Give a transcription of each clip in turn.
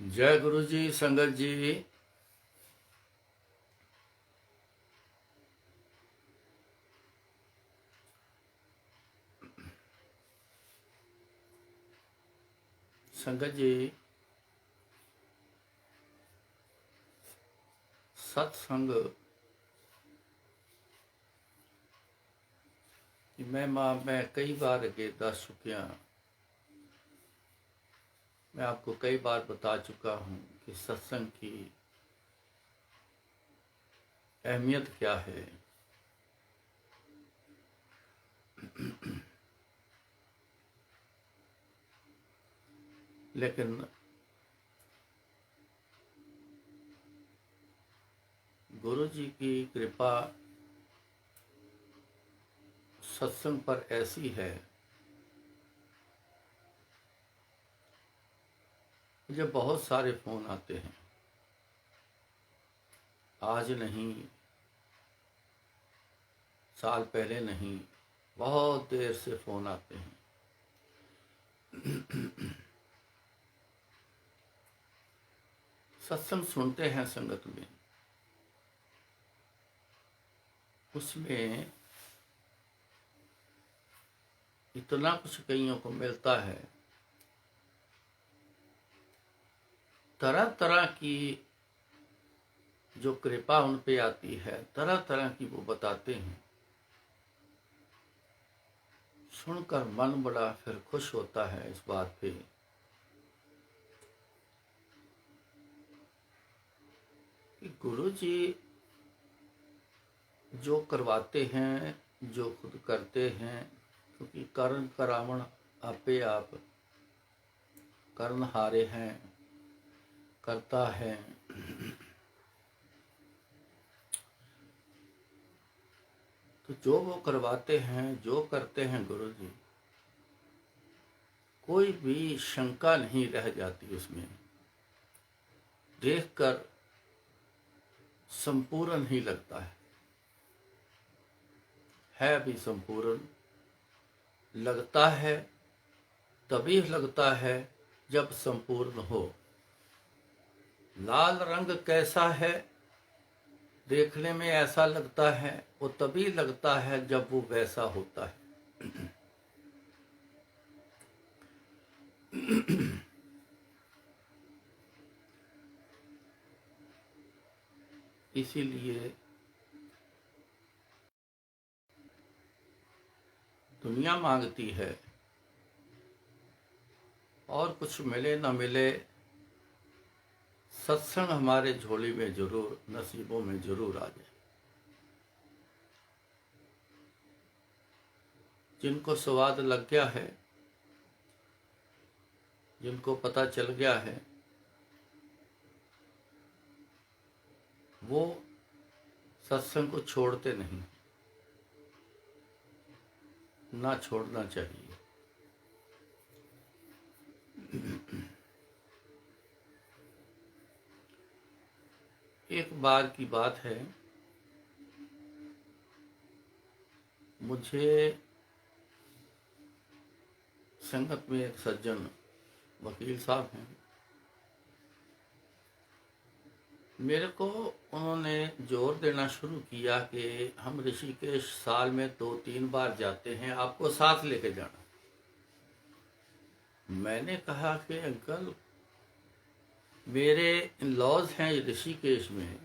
जय गुरु जी। संगत जी, संगत जी, सत्संग की मैं कई बार अगे दस चुकिया। मैं आपको कई बार बता चुका हूँ कि सत्संग की अहमियत क्या है। लेकिन गुरु जी की कृपा सत्संग पर ऐसी है, मुझे बहुत सारे फोन आते हैं। आज नहीं, साल पहले नहीं, बहुत देर से फोन आते हैं। सत्संग सुनते हैं संगत में, उसमें इतना कुछ कईयों को मिलता है। तरह तरह की जो कृपा उन पे आती है, तरह तरह की वो बताते हैं। सुनकर मन बड़ा फिर खुश होता है इस बात पे कि गुरु जी जो करवाते हैं, जो खुद करते हैं, क्योंकि कर्ण करावण आपे आप, कर्ण हारे हैं, करता है। तो जो वो करवाते हैं, जो करते हैं गुरु जी, कोई भी शंका नहीं रह जाती उसमें। देखकर संपूर्ण ही लगता है भी संपूर्ण लगता है। तभी लगता है जब संपूर्ण हो। लाल रंग कैसा है, देखने में ऐसा लगता है, वो तभी लगता है जब वो वैसा होता है। इसीलिए दुनिया मांगती है, और कुछ मिले न मिले, सत्संग हमारे झोली में जरूर, नसीबों में जरूर आ जाए। जिनको स्वाद लग गया है, जिनको पता चल गया है, वो सत्संग को छोड़ते नहीं, ना छोड़ना चाहिए। एक बार की बात है, मुझे संगत में एक सज्जन वकील साहब हैं, मेरे को उन्होंने जोर देना शुरू किया कि हम ऋषिकेश साल में 2-3 बार जाते हैं, आपको साथ लेके जाना। मैंने कहा कि अंकल, मेरे लॉज हैं ऋषिकेश में,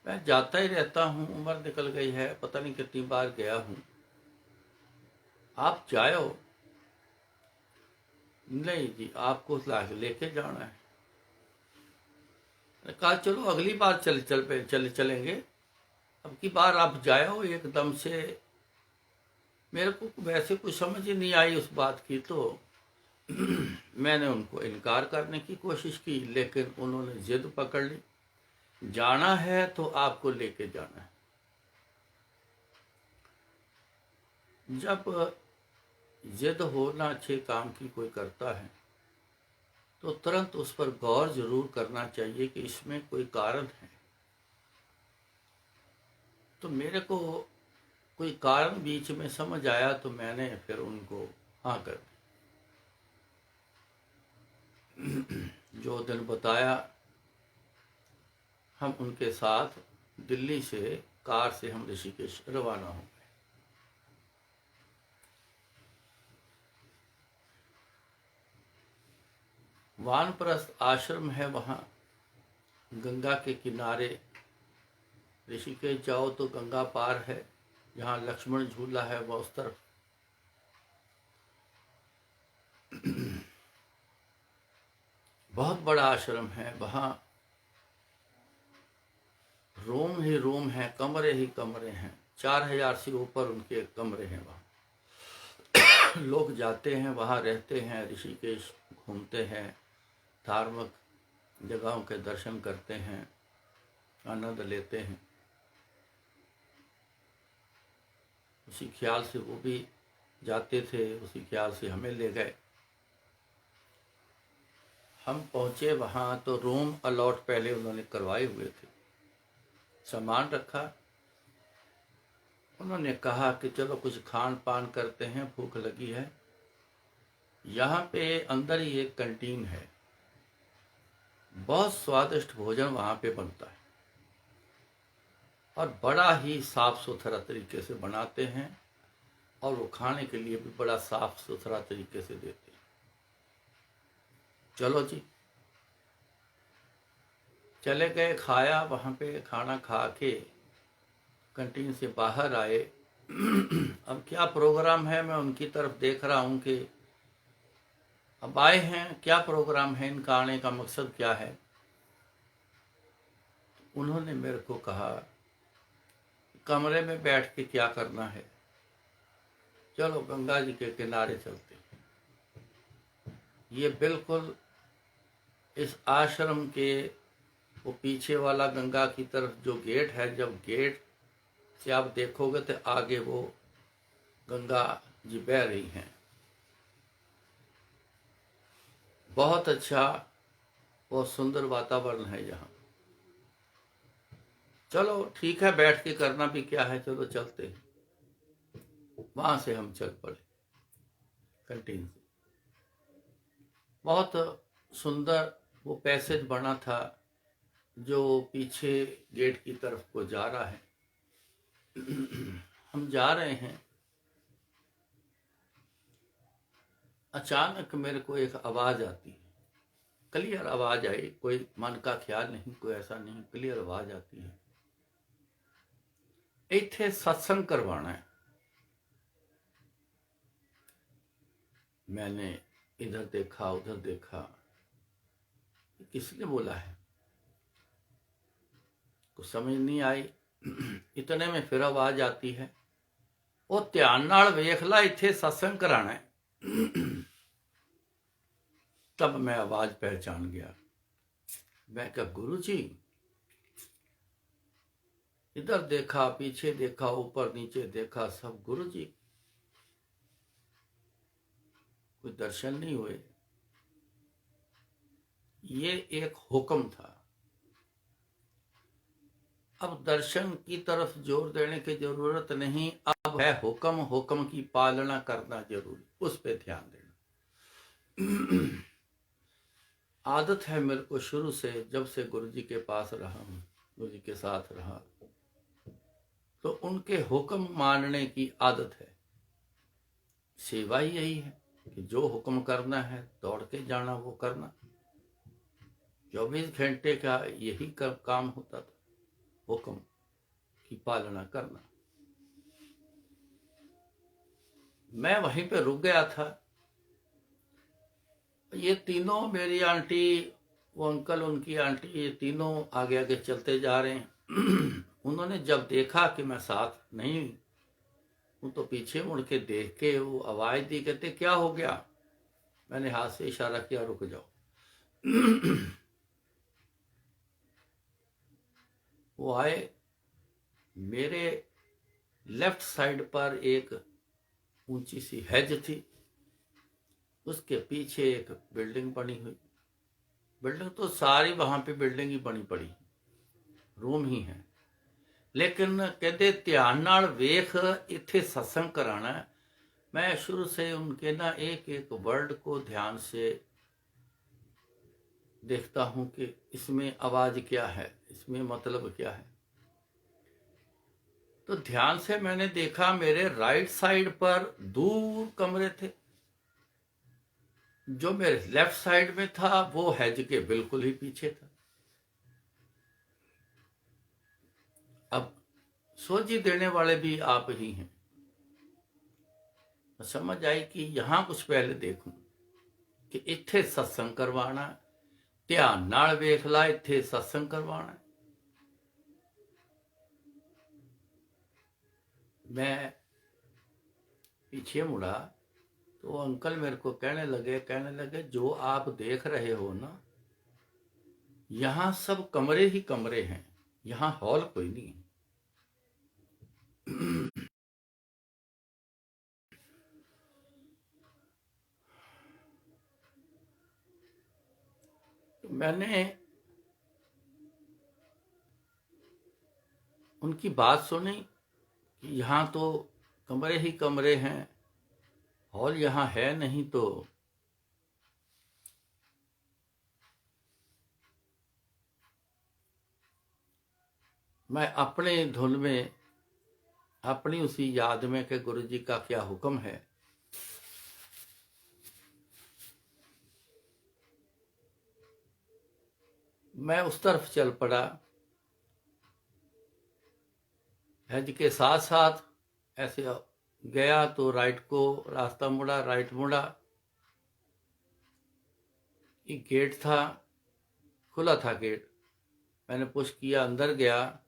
मैं जाता ही रहता हूँ, उम्र निकल गई है, पता नहीं कितनी बार गया हूँ, आप जाओ। नहीं जी, आपको लेके जाना है। कहा चलो अगली बार चलेंगे, अब की बार आप जाओ एकदम से। मेरे को वैसे कुछ समझ ही नहीं आई उस बात की, तो मैंने उनको इनकार करने की कोशिश की, लेकिन उन्होंने जिद पकड़ ली, जाना है तो आपको लेके जाना है। जब जिद होना अच्छे काम की कोई करता है, तो तुरंत उस पर गौर जरूर करना चाहिए कि इसमें कोई कारण है। तो मेरे को कोई कारण बीच में समझ आया, तो मैंने फिर उनको हाँ कर दी। जो दिन बताया, हम उनके साथ दिल्ली से कार से हम ऋषिकेश रवाना हो गए। वानप्रस्थ आश्रम है वहाँ गंगा के किनारे। ऋषिकेश जाओ तो गंगा पार है, जहाँ लक्ष्मण झूला है वह उस तरफ। बहुत बड़ा आश्रम है वहाँ, रूम ही रूम है, कमरे ही कमरे हैं। 4000 से ऊपर उनके कमरे हैं वहाँ। लोग जाते हैं, वहाँ रहते हैं, ऋषिकेश घूमते हैं, धार्मिक जगहों के दर्शन करते हैं, आनंद लेते हैं। उसी ख्याल से वो भी जाते थे, उसी ख्याल से हमें ले गए। हम पहुँचे वहाँ तो रूम अलॉट पहले उन्होंने करवाए हुए थे। सामान रखा, उन्होंने कहा कि चलो कुछ खान पान करते हैं, भूख लगी है। यहाँ पे अंदर ही एक कैंटीन है, बहुत स्वादिष्ट भोजन वहाँ पे बनता है और बड़ा ही साफ सुथरा तरीके से बनाते हैं, और वो खाने के लिए भी बड़ा साफ सुथरा तरीके से देते हैं। चलो जी, चले गए, खाया वहाँ पे, खाना खा के कैंटीन से बाहर आए। अब क्या प्रोग्राम है, मैं उनकी तरफ देख रहा हूँ कि अब आए हैं, क्या प्रोग्राम है, इनका आने का मकसद क्या है। उन्होंने मेरे को कहा कमरे में बैठ के क्या करना है, चलो गंगा जी के किनारे चलते। ये बिल्कुल इस आश्रम के वो पीछे वाला गंगा की तरफ जो गेट है, जब गेट से आप देखोगे तो आगे वो गंगा जी बह रही हैं। बहुत अच्छा, बहुत सुंदर वातावरण है यहाँ। चलो ठीक है, बैठ के करना भी क्या है, चलो चलते हैं। वहां से हम चल पड़े कैंटीन से। बहुत सुंदर वो पैसेज बना था जो पीछे गेट की तरफ को जा रहा है। हम जा रहे हैं, अचानक मेरे को एक आवाज आती है, क्लियर आवाज आई, कोई मन का ख्याल नहीं, कोई ऐसा नहीं, क्लियर आवाज आती है, इत्थे सत्संग करवाना है। मैंने इधर देखा, उधर देखा, किसने बोला है, कुछ समझ नहीं आई। इतने में फिर आवाज आती है, वो ध्यान नाल वेख ला, इत्थे सत्संग कराना है। तब मैं आवाज पहचान गया। मैं कहा गुरु जी, इधर देखा, पीछे देखा, ऊपर नीचे देखा, सब गुरु जी, कोई दर्शन नहीं हुए। ये एक हुक्म था। अब दर्शन की तरफ जोर देने की जरूरत नहीं, अब है हुक्म, हुक्म की पालना करना जरूरी, उस पे ध्यान देना। आदत है मेरे को शुरू से, जब से गुरु जी के पास रहा हूं, गुरु जी के साथ रहा, तो उनके हुक्म मानने की आदत है। सेवा ही यही है कि जो हुक्म करना है दौड़ के जाना, वो करना। 24 घंटे का यही काम होता था, हुक्म की पालना करना। मैं वहीं पे रुक गया था। ये तीनों, मेरी आंटी, वो अंकल, उनकी आंटी, ये तीनों आगे आगे चलते जा रहे हैं। उन्होंने जब देखा कि मैं साथ नहीं हूं तो पीछे मुड़ के देख के वो आवाज दी, कहते क्या हो गया। मैंने हाथ से इशारा किया, रुक जाओ। वो आए, मेरे लेफ्ट साइड पर एक ऊंची सी हेज थी, उसके पीछे एक बिल्डिंग बनी हुई। बिल्डिंग तो सारी वहां पे बिल्डिंग ही बनी पड़ी, रूम ही है, लेकिन कहते ध्यान नाल वेख, इत्थे सत्संग कराना है। मैं शुरू से उनके ना एक एक वर्ड को ध्यान से देखता हूं कि इसमें आवाज क्या है, इसमें मतलब क्या है। तो ध्यान से मैंने देखा, मेरे राइट साइड पर दूर कमरे थे, जो मेरे लेफ्ट साइड में था वो हैज के बिल्कुल ही पीछे था। अब सोझी देने वाले भी आप ही हैं। समझ आई कि यहां कुछ पहले देखूं कि इत्थे सत्संग करवाना, ध्यान नाल वेख ला, इत्थे सत्संग करवाना। मैं पीछे मुड़ा तो अंकल मेरे को कहने लगे जो आप देख रहे हो ना, यहां सब कमरे ही कमरे हैं, यहां हॉल कोई नहीं है। तो मैंने उनकी बात सुनी कि यहाँ तो कमरे ही कमरे हैं, हॉल यहाँ है नहीं। तो मैं अपने धुन में, अपनी उसी याद में कि गुरु जी का क्या हुक्म है, मैं उस तरफ चल पड़ा। हज के साथ साथ ऐसे गया तो राइट को रास्ता मुड़ा, राइट मुड़ा, एक गेट था, खुला था गेट। मैंने पुश किया, अंदर गया।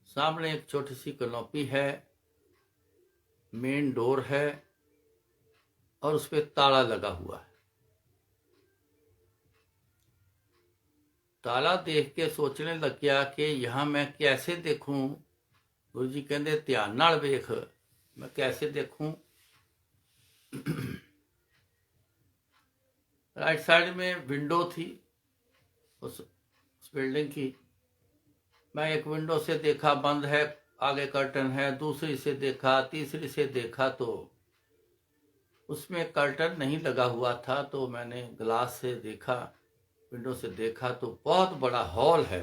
सामने एक छोटी सी कनोपी है, मेन डोर है और उस पर ताला लगा हुआ है। ताला देख के सोचने लग गया कि यहां मैं कैसे देखूं। गुरु जी कहते ध्यान नाल वेख, मैं कैसे देखूं। राइट साइड में विंडो थी उस बिल्डिंग की। मैं एक विंडो से देखा बंद है, आगे कर्टन है, दूसरी से देखा, तीसरी से देखा तो उसमें कर्टन नहीं लगा हुआ था। तो मैंने ग्लास से देखा, विंडो से देखा तो बहुत बड़ा हॉल है।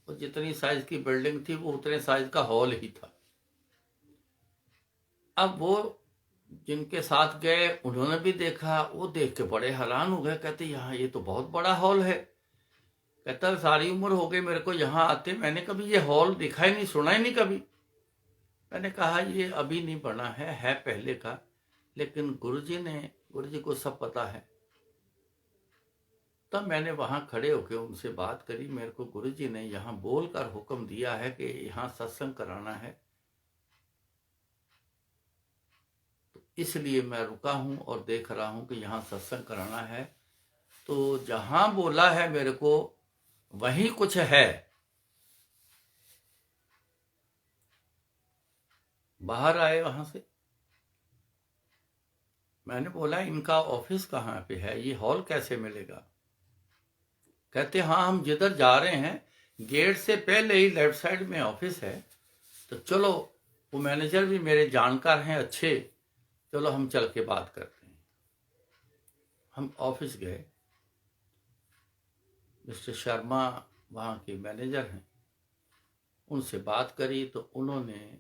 वो जितनी साइज की बिल्डिंग थी वो उतने साइज का हॉल ही था। अब वो जिनके साथ गए उन्होंने भी देखा, वो देख के बड़े हैरान हो गए, कहते यहाँ ये तो बहुत बड़ा हॉल है। कहता सारी उम्र हो गई मेरे को यहाँ आते, मैंने कभी ये हॉल देखा ही नहीं, सुना ही नहीं कभी। मैंने कहा ये अभी नहीं बना है पहले का, लेकिन गुरु जी को सब पता है। तब मैंने वहां खड़े होकर उनसे बात करी, मेरे को गुरु जी ने यहाँ बोलकर हुक्म दिया है कि यहाँ सत्संग कराना है, तो इसलिए मैं रुका हूं और देख रहा हूं कि यहाँ सत्संग कराना है। तो जहां बोला है मेरे को वहीं कुछ है। बाहर आए वहां से, मैंने बोला इनका ऑफिस कहाँ पे है, ये हॉल कैसे मिलेगा। कहते हाँ हम जिधर जा रहे हैं गेट से पहले ही लेफ्ट साइड में ऑफिस है, तो चलो, वो मैनेजर भी मेरे जानकार हैं अच्छे, चलो हम चल के बात करते हैं। हम ऑफिस गए। मिस्टर शर्मा वहाँ के मैनेजर हैं, उनसे बात करी तो उन्होंने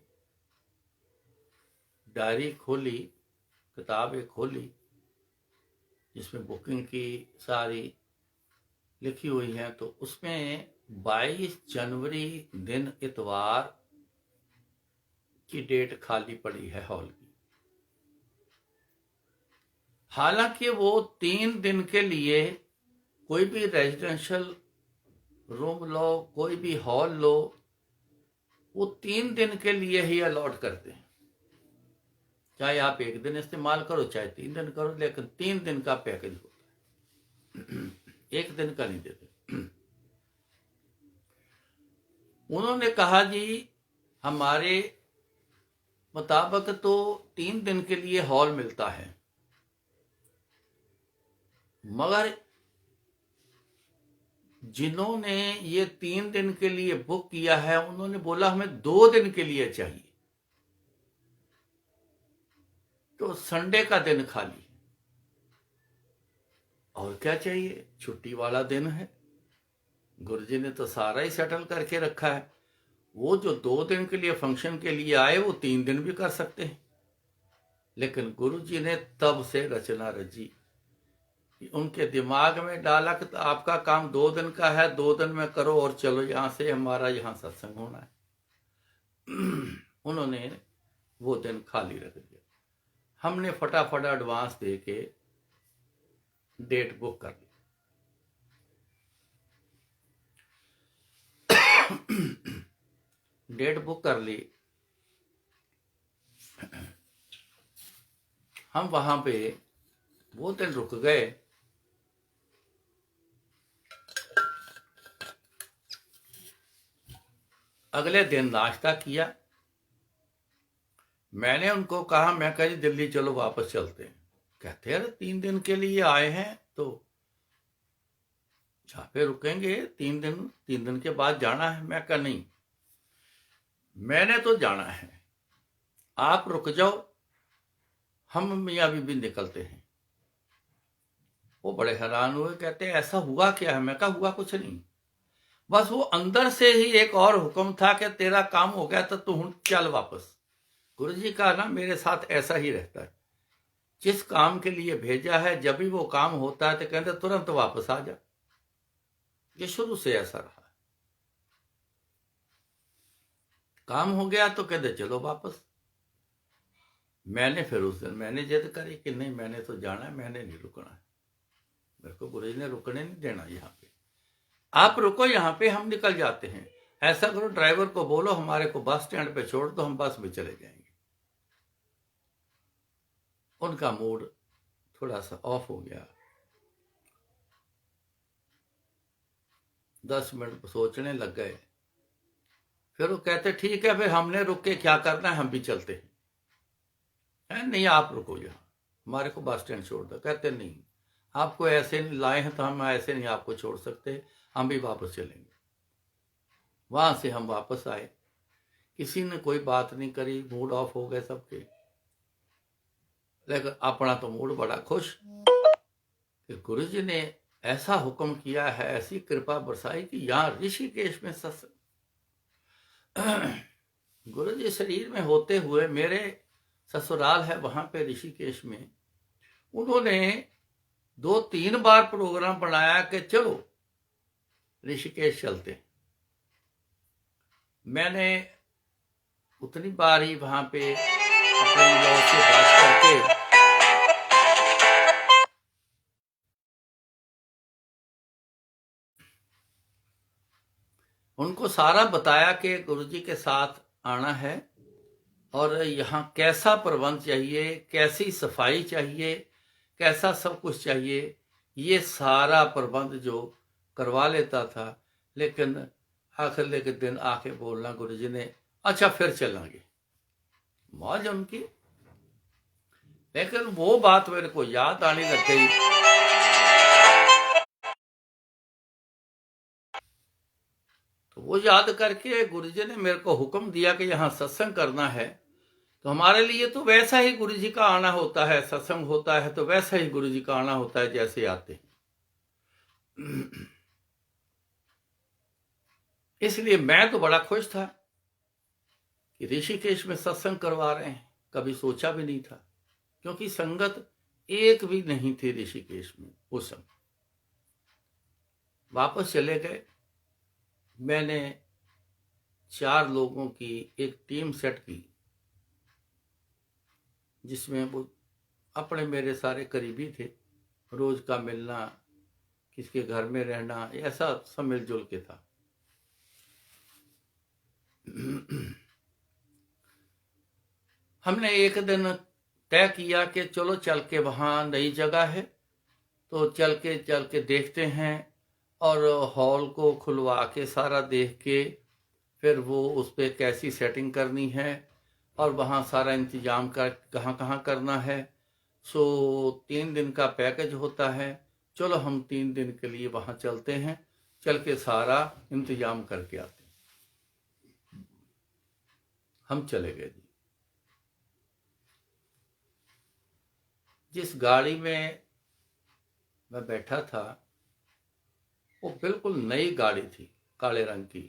डायरी खोली, किताबें खोली जिसमें बुकिंग की सारी लिखी हुई है। तो उसमें 22 जनवरी दिन इतवार की डेट खाली पड़ी है हॉल की। हालांकि वो 3 दिन के लिए कोई भी रेजिडेंशियल रूम लो, कोई भी हॉल लो, वो 3 दिन के लिए ही अलॉट करते हैं। चाहे आप 1 दिन इस्तेमाल करो, चाहे 3 दिन करो, लेकिन 3 दिन का पैकेज होता है, 1 दिन का नहीं देते। उन्होंने कहा जी हमारे मुताबिक तो 3 दिन के लिए हॉल मिलता है, मगर जिन्होंने ये 3 दिन के लिए बुक किया है उन्होंने बोला हमें 2 दिन के लिए चाहिए, तो संडे का दिन खाली और क्या चाहिए, छुट्टी वाला दिन है, गुरुजी ने तो सारा ही सेटल करके रखा है। वो जो 2 दिन के लिए फंक्शन के लिए आए वो 3 दिन भी कर सकते हैं, लेकिन गुरुजी ने तब से रचना रची कि उनके दिमाग में डाला कि तो आपका काम 2 दिन का है, 2 दिन में करो और चलो यहाँ से, हमारा यहाँ सत्संग होना है। उन्होंने वो दिन खाली रख दिया। हमने फटाफट एडवांस दे के डेट बुक कर ली। डेट बुक कर ली। हम वहां पे वो दिन रुक गए। अगले दिन नाश्ता किया। मैंने उनको कहा, मैं कहा जी दिल्ली चलो वापस चलते हैं। कहते अरे 3 दिन के लिए आए हैं तो जहाँ पे रुकेंगे 3 दिन के बाद जाना है। मैं कहा नहीं, मैंने तो जाना है, आप रुक जाओ, हम मियाँ बीबी निकलते हैं। वो बड़े हैरान हुए, कहते ऐसा हुआ क्या है? मैं कहा हुआ कुछ नहीं, बस वो अंदर से ही एक और हुक्म था कि तेरा काम हो गया तो तू चल वापस। गुरुजी का ना मेरे साथ ऐसा ही रहता है, जिस काम के लिए भेजा है जब भी वो काम होता है तो कहते तुरंत वापस आ जा। ये शुरू से ऐसा रहा। काम हो गया तो कहते चलो वापस। मैंने फिर उस दिन मैंने जिद करी कि नहीं, मैंने तो जाना है, मैंने नहीं रुकना है, मेरे को गुरुजी ने रुकने नहीं देना। यहाँ पे आप रुको, यहाँ पे हम निकल जाते हैं। ऐसा करो, ड्राइवर को बोलो हमारे को बस स्टैंड पे छोड़ दो, हम बस में चले जाएंगे। उनका मूड थोड़ा सा ऑफ हो गया। 10 मिनट सोचने लग गए। फिर वो कहते ठीक है, फिर हमने रुक के क्या करना है, हम भी चलते हैं। नहीं आप रुको, यहाँ हमारे को बस स्टैंड छोड़ दो। कहते नहीं, आपको ऐसे नहीं लाए हैं तो हम ऐसे नहीं आपको छोड़ सकते, हम भी वापस चलेंगे। वहां से हम वापस आए, किसी ने कोई बात नहीं करी, मूड ऑफ हो गए सबके। लेकिन अपना तो मूड बड़ा खुश कि गुरुजी ने ऐसा हुक्म किया है, ऐसी कृपा बरसाई कि यहाँ ऋषिकेश में सत्संग। गुरुजी शरीर में होते हुए मेरे ससुराल है वहां पे ऋषिकेश में, उन्होंने 2-3 बार प्रोग्राम बनाया कि चलो ऋषिकेश चलते। मैंने उतनी बार ही वहां पे अपने लोगों से बात करके उनको सारा बताया कि गुरुजी के साथ आना है और यहाँ कैसा प्रबंध चाहिए, कैसी सफाई चाहिए, कैसा सब कुछ चाहिए, ये सारा प्रबंध जो करवा लेता था। लेकिन आखिर के दिन आके बोलना गुरुजी ने, अच्छा फिर चलेंगे। मौज उनकी। लेकिन वो बात मेरे को याद आने लग गई। तो वो याद करके गुरुजी ने मेरे को हुक्म दिया कि यहाँ सत्संग करना है, तो हमारे लिए तो वैसा ही गुरुजी का आना होता है, सत्संग होता है तो वैसा ही गुरुजी का आना होता है जैसे आते हैं। इसलिए मैं तो बड़ा खुश था कि ऋषिकेश में सत्संग करवा रहे हैं, कभी सोचा भी नहीं था, क्योंकि संगत एक भी नहीं थी ऋषिकेश में उस समय। वापस चले गए। मैंने 4 लोगों की एक टीम सेट की, जिसमें वो अपने मेरे सारे करीबी थे, रोज का मिलना, किसके घर में रहना, ऐसा सब मिलजुल के था। हमने एक दिन तय किया कि चलो चल के, वहाँ नई जगह है तो चल के देखते हैं, और हॉल को खुलवा के सारा देख के फिर वो उस पर कैसी सेटिंग करनी है और वहाँ सारा इंतजाम का कहाँ करना है। सो 3 दिन का पैकेज होता है। चलो हम 3 दिन के लिए वहाँ चलते हैं, चल के सारा इंतजाम करके आते हैं। हम चले गए जी। जिस गाड़ी में मैं बैठा था, वो बिल्कुल नई गाड़ी थी, काले रंग की।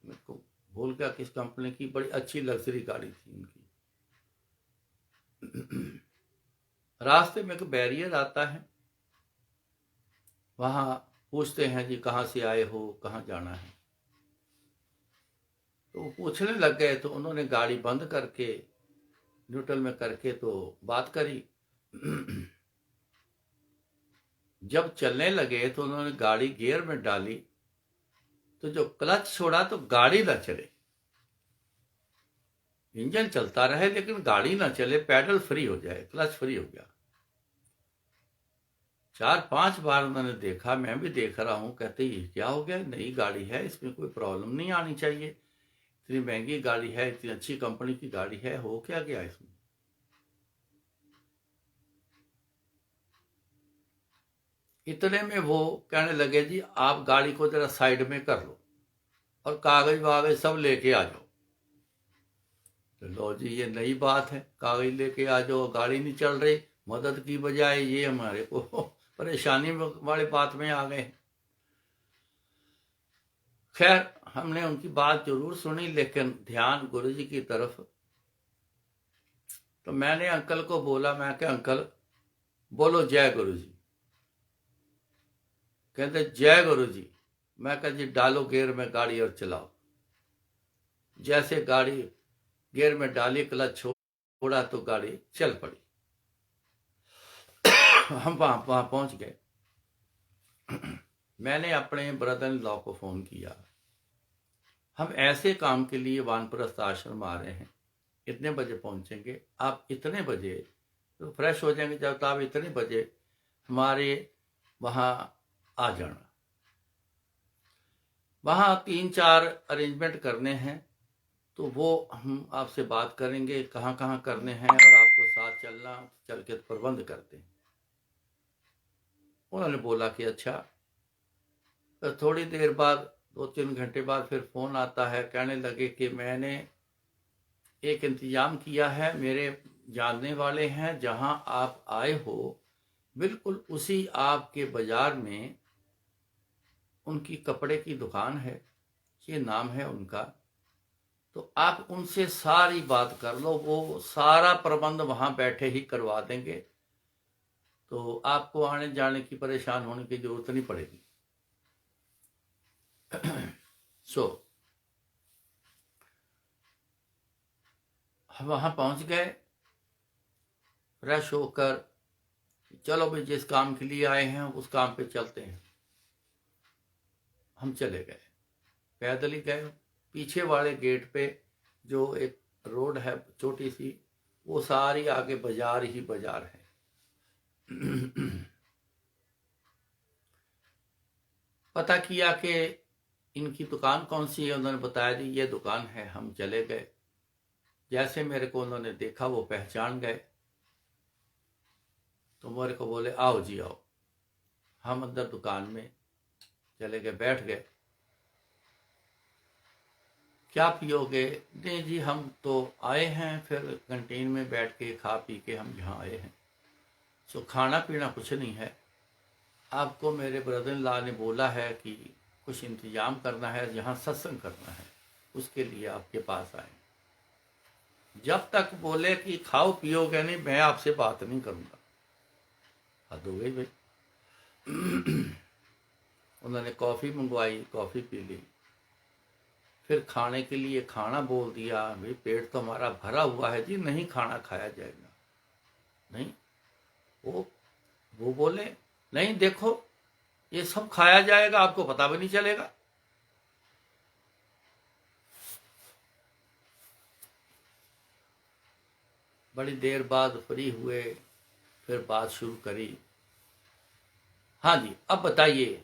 मेरे को भूल गया किस कंपनी की, बड़ी अच्छी लग्जरी गाड़ी थी उनकी। रास्ते में एक बैरियर आता है, वहां पूछते हैं जी कहाँ से आए हो, कहाँ जाना है। तो वो पूछने लग गए, तो उन्होंने गाड़ी बंद करके न्यूट्रल में करके तो बात करी। जब चलने लगे तो उन्होंने गाड़ी गियर में डाली, तो जो क्लच छोड़ा तो गाड़ी ना चले। इंजन चलता रहे लेकिन गाड़ी ना चले, पैडल फ्री हो जाए, क्लच फ्री हो गया। 4-5 बार उन्होंने देखा, मैं भी देख रहा हूं। कहते ये क्या हो गया, नई गाड़ी है, इसमें कोई प्रॉब्लम नहीं आनी चाहिए, इतनी महंगी गाड़ी है, इतनी अच्छी कंपनी की गाड़ी है, हो क्या गया इसमें। इतने में वो कहने लगे जी आप गाड़ी को जरा साइड में कर लो और कागज वागज सब लेके आ जाओ। तो लो जी, ये नई बात है, कागज लेके आ जाओ, गाड़ी नहीं चल रही, मदद की बजाय ये हमारे को परेशानी वाली बात में आ गए। खैर हमने उनकी बात जरूर सुनी, लेकिन ध्यान गुरुजी की तरफ। तो मैंने अंकल को बोला, मैं क्या अंकल बोलो जय गुरुजी। कहते जय गुरुजी। मैं कहा जी डालो गियर में गाड़ी और चलाओ। जैसे गाड़ी गियर में डाली, क्लच छोड़ा तो गाड़ी चल पड़ी। हम वहां पहुंच गए। मैंने अपने ब्रदर इन लॉ को फोन किया, हम ऐसे काम के लिए वानप्रस्थ आश्रम आ रहे हैं, इतने बजे पहुंचेंगे, आप इतने बजे तो फ्रेश हो जाएंगे, जब आप इतने बजे हमारे वहां आ जाना। वहां 3-4 अरेंजमेंट करने हैं, तो वो हम आपसे बात करेंगे कहाँ कहाँ करने हैं, और आपको साथ चलना, चल के प्रबंध करते हैं। उन्होंने बोला कि अच्छा। तो थोड़ी देर बाद 2-3 घंटे बाद फिर फोन आता है, कहने लगे कि मैंने एक इंतजाम किया है, मेरे जानने वाले हैं, जहां आप आए हो बिल्कुल उसी आपके बाजार में उनकी कपड़े की दुकान है, ये नाम है उनका, तो आप उनसे सारी बात कर लो, वो सारा प्रबंध वहां बैठे ही करवा देंगे, तो आपको आने जाने की परेशान होने की जरूरत नहीं पड़ेगी। सो हम वहां पहुंच गए, फ्रेश होकर चलो भाई जिस काम के लिए आए हैं उस काम पे चलते हैं। हम चले गए, पैदल ही गए। पीछे वाले गेट पे जो एक रोड है छोटी सी, वो सारी आगे बाजार ही बाजार है। पता किया कि इनकी दुकान कौन सी है, उन्होंने बताया जी ये दुकान है। हम चले गए, जैसे मेरे को उन्होंने देखा वो पहचान गए, तो मेरे को बोले आओ जी आओ। हम अंदर दुकान में चले गए, बैठ गए। क्या पियोगे? नहीं जी हम तो आए हैं, फिर कैंटीन में बैठ के खा पी के हम यहाँ आए हैं, सो खाना पीना कुछ नहीं है। आपको मेरे ब्रदर इन लॉ ने बोला है कि कुछ इंतजाम करना है, यहाँ सत्संग करना है, उसके लिए आपके पास आए। जब तक बोले कि खाओ पियोगे नहीं, मैं आपसे बात नहीं करूँगा। हद हो गई भाई। उन्होंने कॉफ़ी मंगवाई, कॉफ़ी पी ली, फिर खाने के लिए खाना बोल दिया। भाई पेट तो हमारा भरा हुआ है जी, नहीं खाना खाया जाएगा। नहीं, वो बोले नहीं देखो ये सब खाया जाएगा, आपको पता भी नहीं चलेगा। बड़ी देर बाद फ्री हुए, फिर बात शुरू करी। हाँ जी अब बताइए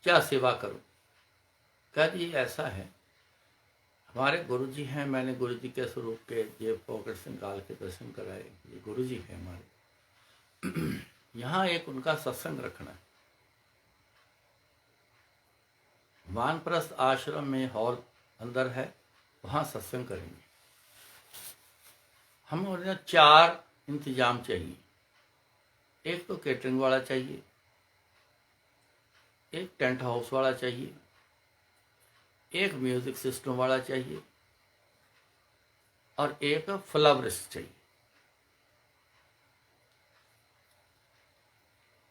क्या सेवा करूं? कह जी ऐसा है, हमारे गुरुजी हैं, मैंने गुरुजी के स्वरूप के ये पॉकेट से निकाल के दर्शन कराए, ये गुरुजी हैं हमारे। यहाँ एक उनका सत्संग रखना है। वानप्रस्थ आश्रम में हॉल अंदर है, वहाँ सत्संग करेंगे। हमें 4 इंतजाम चाहिए। एक तो केटरिंग वाला चाहिए, एक टेंट हाउस वाला चाहिए, एक म्यूजिक सिस्टम वाला चाहिए और एक फ्लावरिस्ट चाहिए।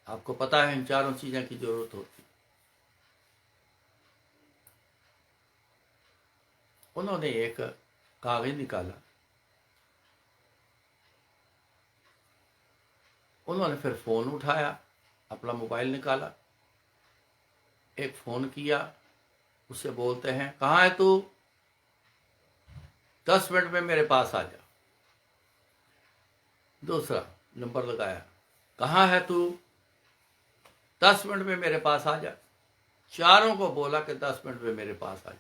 आपको पता है इन चारों चीज़ों की जरूरत होती। उन्होंने एक कागज निकाला, उन्होंने फिर फ़ोन उठाया, अपना मोबाइल निकाला, एक फ़ोन किया, उससे बोलते हैं कहाँ है तू, 10 मिनट में मेरे पास आ जा। दूसरा नंबर लगाया, कहाँ है तू, 10 मिनट में मेरे पास आ जा। चारों को बोला कि 10 मिनट में मेरे पास आ जा।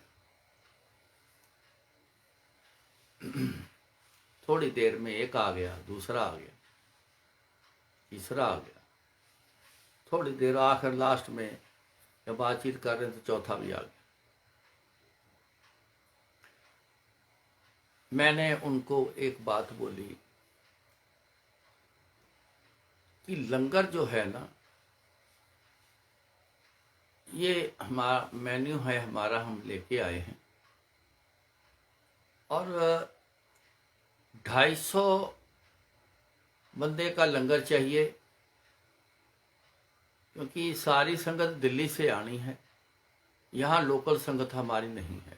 थोड़ी देर में एक आ गया, दूसरा आ गया, तीसरा आ गया, थोड़ी देर आखिर लास्ट में जब बातचीत कर रहे थे चौथा भी आ गया। मैंने उनको एक बात बोली कि लंगर जो है ना, ये हमारा मेन्यू है, हमारा हम लेके आए हैं और 250 बंदे का लंगर चाहिए, क्योंकि सारी संगत दिल्ली से आनी है, यहाँ लोकल संगत हमारी नहीं है।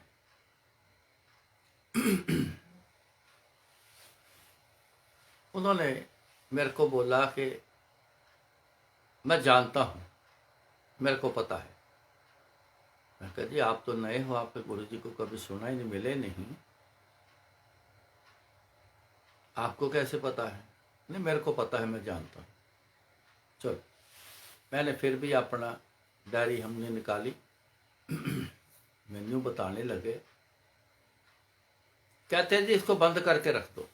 उन्होंने मेरे को बोला कि मैं जानता हूँ, मेरे को पता है। मैं कहा जी आप तो नए हो, आपके गुरु जी को कभी सुना ही नहीं, मिले नहीं, आपको कैसे पता है? नहीं मेरे को पता है, मैं जानता हूँ। चलो, मैंने फिर भी अपना डायरी हमने निकाली, मेन्यू बताने लगे। कहते हैं जी इसको बंद करके रख दो,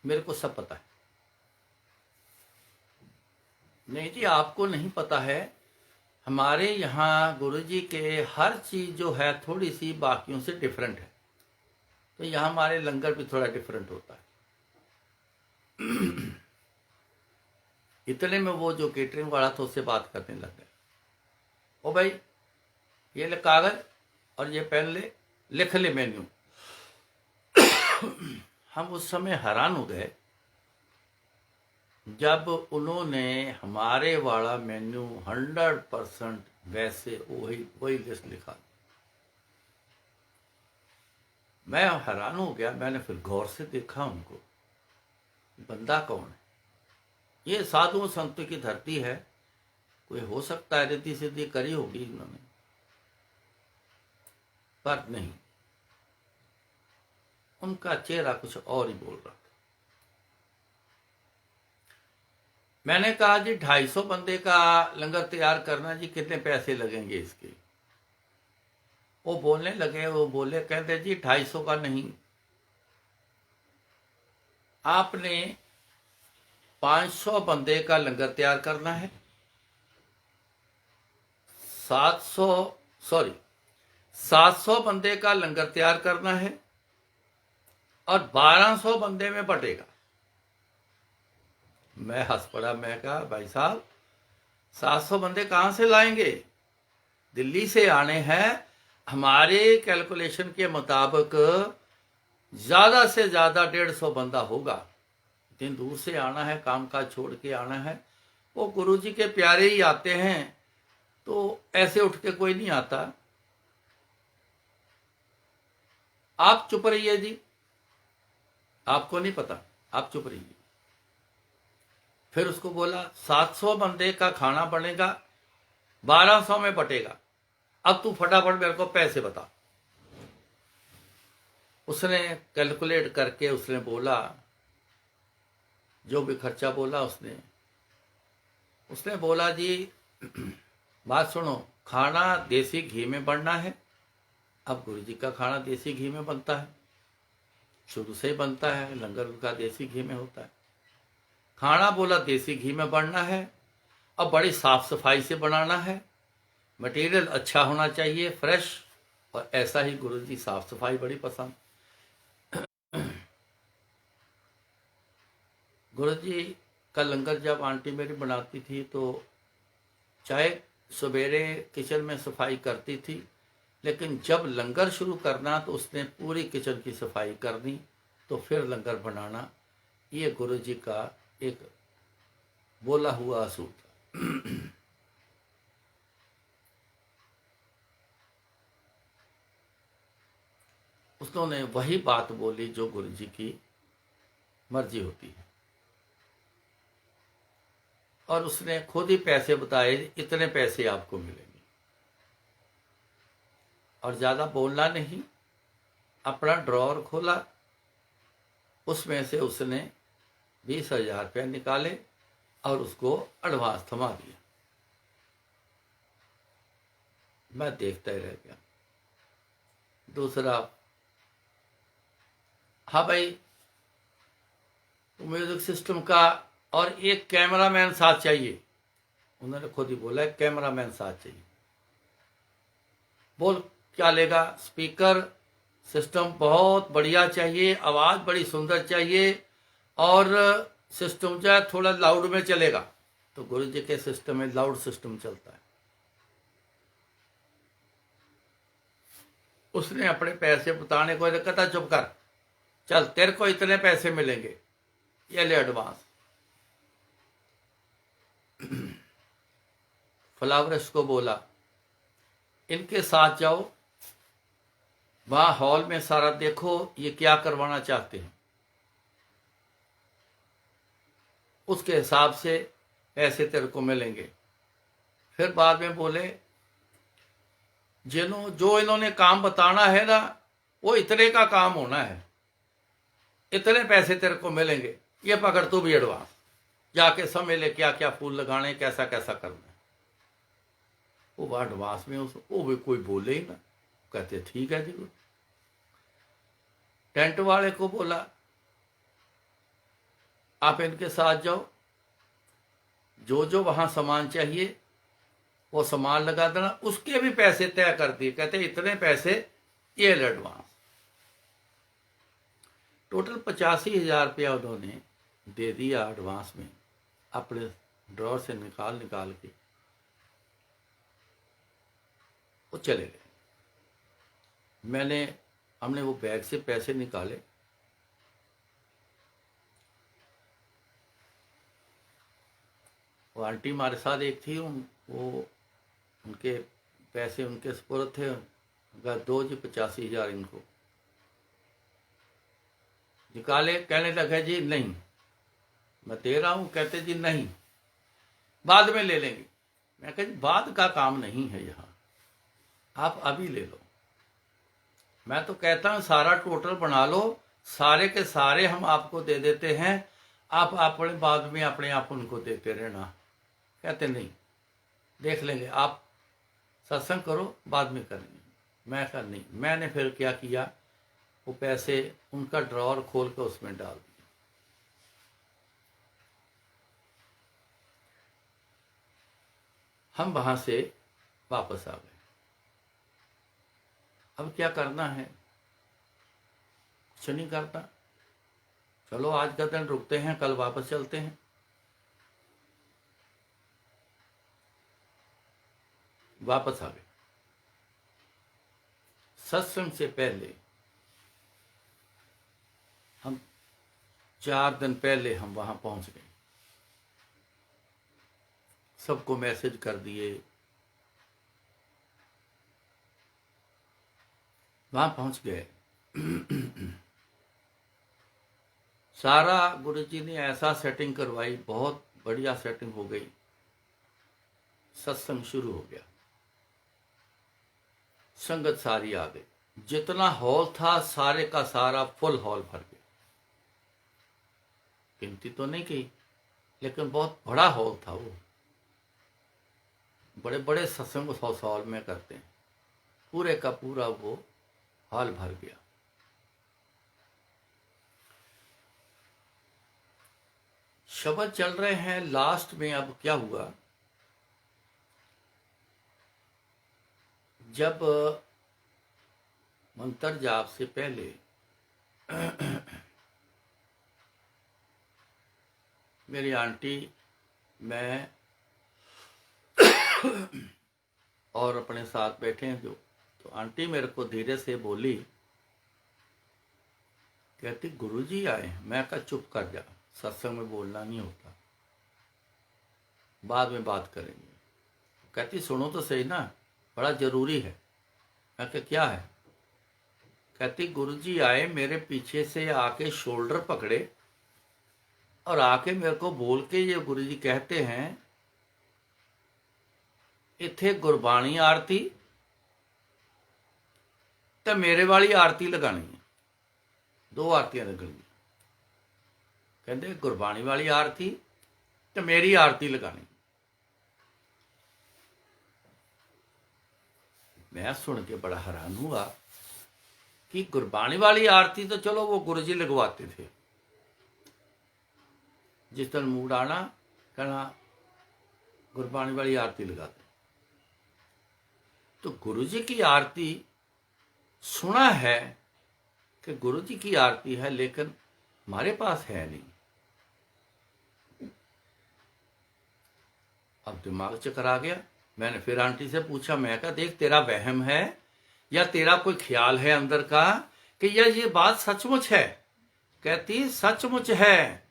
मेरे को सब पता है। नहीं जी आपको नहीं पता है, हमारे यहाँ गुरुजी के हर चीज़ जो है थोड़ी सी बाकियों से डिफरेंट है, तो यहाँ हमारे लंगर भी थोड़ा डिफरेंट होता है। इतने में वो जो केटरिंग वाला था उससे बात करने लग गया, ओ भाई ये ले कागज और ये पेन ले, लिख ले मेन्यू। हम उस समय हैरान हो गए जब उन्होंने हमारे वाला मेन्यू 100% वैसे वही लिस्ट लिखा। मैं हैरान हो गया, मैंने फिर गौर से देखा उनको, बंदा कौन है? ये साधुओं संतों की धरती है, कोई हो सकता है रिद्धि सिद्धि करी होगी इन्होंने, पर नहीं, उनका चेहरा कुछ और ही बोल रहा था। मैंने कहा जी 250 बंदे का लंगर तैयार करना जी, कितने पैसे लगेंगे इसके? वो बोलने लगे, वो बोले, कहते जी 250 का नहीं, आपने 500 बंदे का लंगर तैयार करना है, 700 बंदे का लंगर तैयार करना है और 1200 बंदे में बटेगा। मैं हंस पड़ा, मैं कहा भाई साहब 700 बंदे कहाँ से लाएंगे? दिल्ली से आने हैं, हमारे कैलकुलेशन के मुताबिक ज्यादा से ज्यादा 150 बंदा होगा। इतनी दूर से आना है, काम काज छोड़ के आना है, वो गुरुजी के प्यारे ही आते हैं, तो ऐसे उठ के कोई नहीं आता। आप चुप रहिए जी, आपको नहीं पता, आप चुप रहिए। फिर उसको बोला 700 बंदे का खाना बनेगा, 1200 में बटेगा, अब तू फटाफट मेरे को पैसे बता। उसने कैलकुलेट करके उसने बोला, जो भी खर्चा बोला उसने बोला जी बात सुनो, खाना देसी घी में बनना है। अब गुरुजी का खाना देसी घी में बनता है, शुरू से ही बनता है, लंगर का देसी घी में होता है। खाना बोला देसी घी में बनना है, अब बड़ी साफ सफाई से बनाना है, मटेरियल अच्छा होना चाहिए, फ्रेश, और ऐसा ही गुरुजी साफ सफाई बड़ी पसंद। गुरुजी कल लंगर जब आंटी मेरी बनाती थी तो चाहे सवेरे किचन में सफाई करती थी, लेकिन जब लंगर शुरू करना तो उसने पूरी किचन की सफाई करनी, तो फिर लंगर बनाना। ये गुरु जी का एक बोला हुआ असूल था। उन्होंने वही बात बोली जो गुरु जी की मर्जी होती है, और उसने खुद ही पैसे बताए, इतने पैसे आपको मिलेंगे, और ज़्यादा बोलना नहीं। अपना ड्रॉअर खोला, उसमें से उसने 20,000 रुपये निकाले और उसको एडवांस थमा दिया। मैं देखता ही रह गया। दूसरा, हाँ भाई, म्यूजिक सिस्टम का और एक कैमरामैन साथ चाहिए। उन्होंने खुद ही बोला कैमरामैन साथ चाहिए। बोल क्या लेगा? स्पीकर सिस्टम बहुत बढ़िया चाहिए, आवाज़ बड़ी सुंदर चाहिए, और सिस्टम जो है थोड़ा लाउड में चलेगा। तो गुरु जी के सिस्टम में लाउड सिस्टम चलता है। उसने अपने पैसे बताने को कहता चुप कर, चल तेरे को इतने पैसे मिलेंगे, ये ले एडवांस। फ्लावरिस्ट को बोला इनके साथ जाओ, वहां हॉल में सारा देखो ये क्या करवाना चाहते हैं, उसके हिसाब से पैसे तेरे को मिलेंगे। फिर बाद में बोले जो इन्होंने काम बताना है ना, वो इतने का काम होना है, इतने पैसे तेरे को मिलेंगे, ये पकड़ तू भी एडवांस, जाके समझ ले क्या क्या फूल लगाने, कैसा कैसा करना है। वो एडवांस में वो भी कोई बोले ही ना, कहते ठीक है जी। टेंट वाले को बोला आप इनके साथ जाओ, जो जो वहां सामान चाहिए वो सामान लगा देना, उसके भी पैसे तय कर दिए। कहते इतने पैसे ये एडवांस। टोटल 85,000 रुपया उन्होंने दे दिया एडवांस में, अपने ड्रॉर से निकाल के वो चले गए। हमने वो बैग से पैसे निकाले, वो आंटी हमारे साथ एक थी, वो उनके पैसे उनके सुपुर्द थे, दो जी 85,000 इनको निकाले। कहने लगे जी नहीं मैं दे रहा हूं, कहते जी नहीं बाद में ले लेंगे। मैं कहा जी बाद का काम नहीं है यहाँ, आप अभी ले लो। मैं तो कहता हूं सारा टोटल बना लो, सारे के सारे हम आपको दे देते हैं, आप अपने बाद में अपने आप उनको देते रहना। कहते नहीं देख लेंगे, आप सत्संग करो बाद में करेंगे। मैं कहा नहीं। मैंने फिर क्या किया, वो पैसे उनका ड्रॉअर खोल कर उसमें डाल दिया। हम वहां से वापस आ गए। अब क्या करना है, कुछ नहीं करता, चलो आज का दिन रुकते हैं, कल वापस चलते हैं। वापस आ गए। सत्संग से पहले हम 4 दिन पहले हम वहां पहुंच गए, सबको मैसेज कर दिए। वहां पहुंच गए। सारा गुरुजी ने ऐसा सेटिंग करवाई, बहुत बढ़िया सेटिंग हो गई। सत्संग शुरू हो गया, संगत सारी आ गई। जितना हॉल था सारे का सारा फुल हॉल भर गया। गिनती तो नहीं की, लेकिन बहुत बड़ा हॉल था वो। बड़े बड़े सत्संग उस हॉल में करते हैं, पूरे का पूरा वो हॉल भर गया। शब्द चल रहे हैं। लास्ट में अब क्या हुआ, जब मंत्र जाप से पहले मेरी आंटी, मैं और अपने साथ बैठे हैं जो, तो आंटी मेरे को धीरे से बोली, कहती गुरुजी आए। मैं कहा चुप कर जा, सत्संग में बोलना नहीं होता, बाद में बात करेंगे। कहती सुनो तो सही ना, बड़ा जरूरी है। मैं कहा क्या है? कहती गुरुजी आए, मेरे पीछे से आके शोल्डर पकड़े और आके मेरे को बोल के ये गुरुजी कहते हैं, इत्थे गुरबाणी आरती तो मेरे वाली आरती लगानी है। दो आरतियां लगनी, कहते गुरबाणी वाली आरती तो मेरी आरती लगानी। मैं सुन के बड़ा हैरान हुआ कि गुरबाणी वाली आरती तो चलो वो गुरुजी लगवाते थे, जिस दिन मूड आना कहना गुरबाणी वाली आरती लगाते। तो गुरुजी की आरती सुना है कि गुरुजी की आरती है, लेकिन हमारे पास है नहीं। अब दिमाग चक्कर आ गया। मैंने फिर आंटी से पूछा, मैं कहा देख तेरा वहम है या तेरा कोई ख्याल है अंदर का कि ये बात सचमुच है? कहती सचमुच है।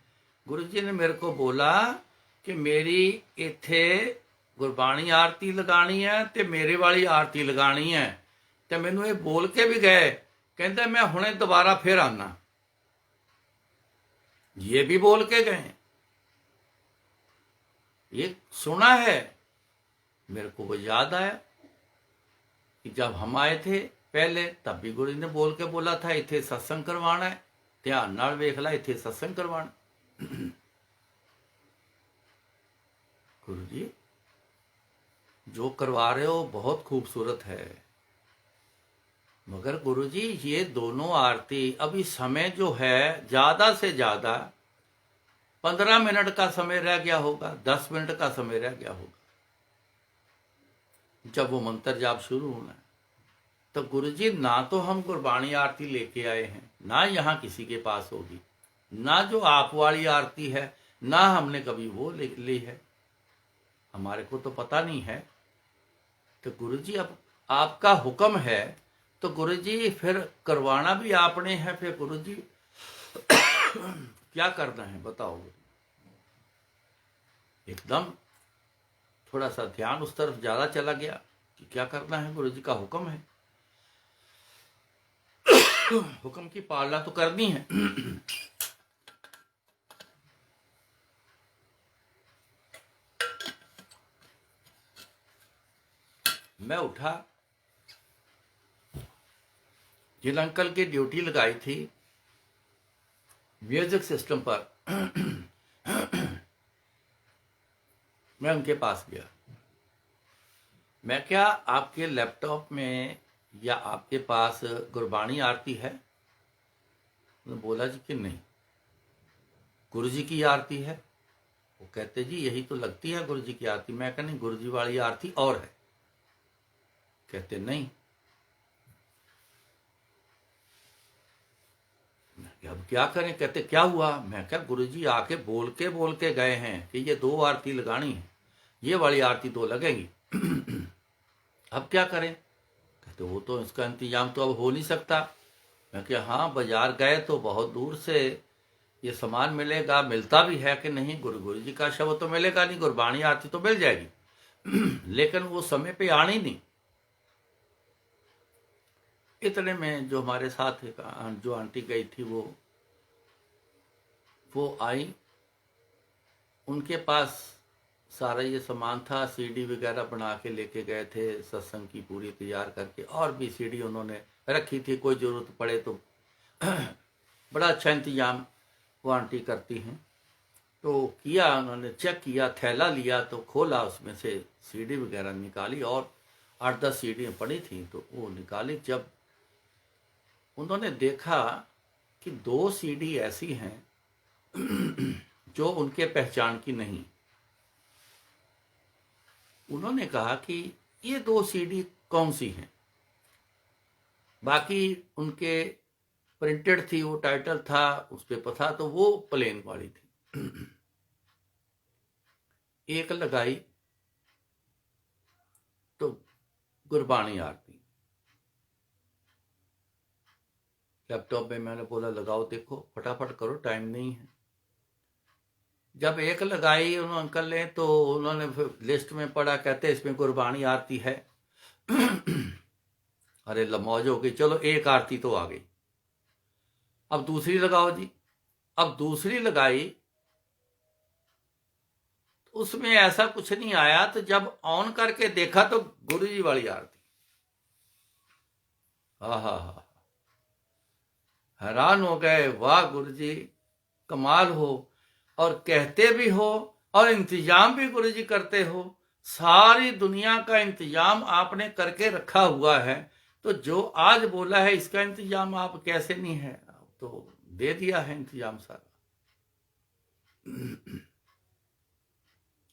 गुरुजी ने मेरे को बोला कि मेरी इत्थे गुरबाणी आरती लगानी है ते मेरे वाली आरती लगानी है। ते मैनू ये बोल के भी गए, कहते मैं हुणे दोबारा फिर आना। ये भी बोल के गए, ये सुना है। मेरे को वो याद आया कि जब हम आए थे पहले, तब भी गुरु ने बोल के बोला था इत्थे सत्संग करवाना है, ध्यान नाल वेख ला, इत्थे सत्संग करवाना। गुरु जी जो करवा रहे हो बहुत खूबसूरत है, मगर गुरु जी ये दोनों आरती अभी समय जो है ज्यादा से ज्यादा 15 मिनट का समय रह गया होगा, 10 मिनट का समय रह गया होगा जब वो मंत्र जाप शुरू होना है। तो गुरुजी ना तो हम गुरबाणी आरती लेके आए हैं, ना यहाँ किसी के पास होगी, ना जो आप वाली आरती है ना हमने कभी वो ली है, हमारे को तो पता नहीं है। तो गुरुजी अब आपका हुक्म है तो गुरुजी फिर करवाना भी आपने है, फिर गुरुजी क्या करना है बताओ। एकदम थोड़ा सा ध्यान उस तरफ ज्यादा चला गया कि क्या करना है, गुरुजी का हुक्म है, हुक्म की पालना तो करनी है। मैं उठा, जिन अंकल की ड्यूटी लगाई थी म्यूजिक सिस्टम पर, मैं उनके पास गया। मैं क्या आपके लैपटॉप में या आपके पास गुरबाणी आरती है? उन्होंने बोला जी कि नहीं, गुरुजी की आरती है। वो कहते जी यही तो लगती है गुरुजी की आरती। मैं कहा नहीं, गुरुजी वाली आरती और है। कहते नहीं। अब क्या करें? कहते क्या हुआ? मैं क्या गुरुजी आके बोल के गए हैं कि ये 2 आरती लगानी है, ये वाली आरती 2 लगेंगी। अब क्या करें? कहते वो तो इसका इंतजाम तो अब हो नहीं सकता। मैं क्या हाँ, बाजार गए तो बहुत दूर से ये सामान मिलेगा, मिलता भी है कि नहीं, गुरु जी का शब्द तो मिलेगा नहीं, गुरबाणी आरती तो मिल जाएगी लेकिन वो समय पे आनी नहीं। इतने में जो हमारे साथ जो आंटी गई थी वो आई, उनके पास सारा ये सामान था, सीडी वगैरह बना के लेके गए थे, सत्संग की पूरी तैयार करके, और भी सीडी उन्होंने रखी थी, कोई ज़रूरत पड़े तो बड़ा अच्छा इंतजाम वो आंटी करती हैं। तो किया, उन्होंने चेक किया, थैला लिया तो खोला, उसमें से सीडी वगैरह निकाली और 8-10 सीडियाँ पड़ी थी तो वो निकाली। जब उन्होंने देखा कि 2 सीडी ऐसी हैं जो उनके पहचान की नहीं, उन्होंने कहा कि ये 2 सीडी कौन सी हैं? बाकी उनके प्रिंटेड थी, वो टाइटल था उस पे पता, तो वो प्लेन वाली थी। एक लगाई तो गुरबाणी आरती, लैपटॉप में मैंने बोला लगाओ देखो, फटाफट करो, टाइम नहीं है। जब एक लगाई उन्होंने अंकल ने, तो उन्होंने फिर लिस्ट में पढ़ा, कहते इसमें गुरबाणी आरती है। अरे लमौज हो गई, चलो एक आरती तो आ गई, अब दूसरी लगाओ जी। अब दूसरी लगाई, उसमें ऐसा कुछ नहीं आया, तो जब ऑन करके देखा तो गुरु जी वाली आरती। हा हा हा, हैरान हो गए, वाह गुरु जी कमाल हो, और कहते भी हो और इंतजाम भी गुरु जी करते हो। सारी दुनिया का इंतजाम आपने करके रखा हुआ है, तो जो आज बोला है इसका इंतजाम आप कैसे नहीं है, तो दे दिया है इंतजाम सारा।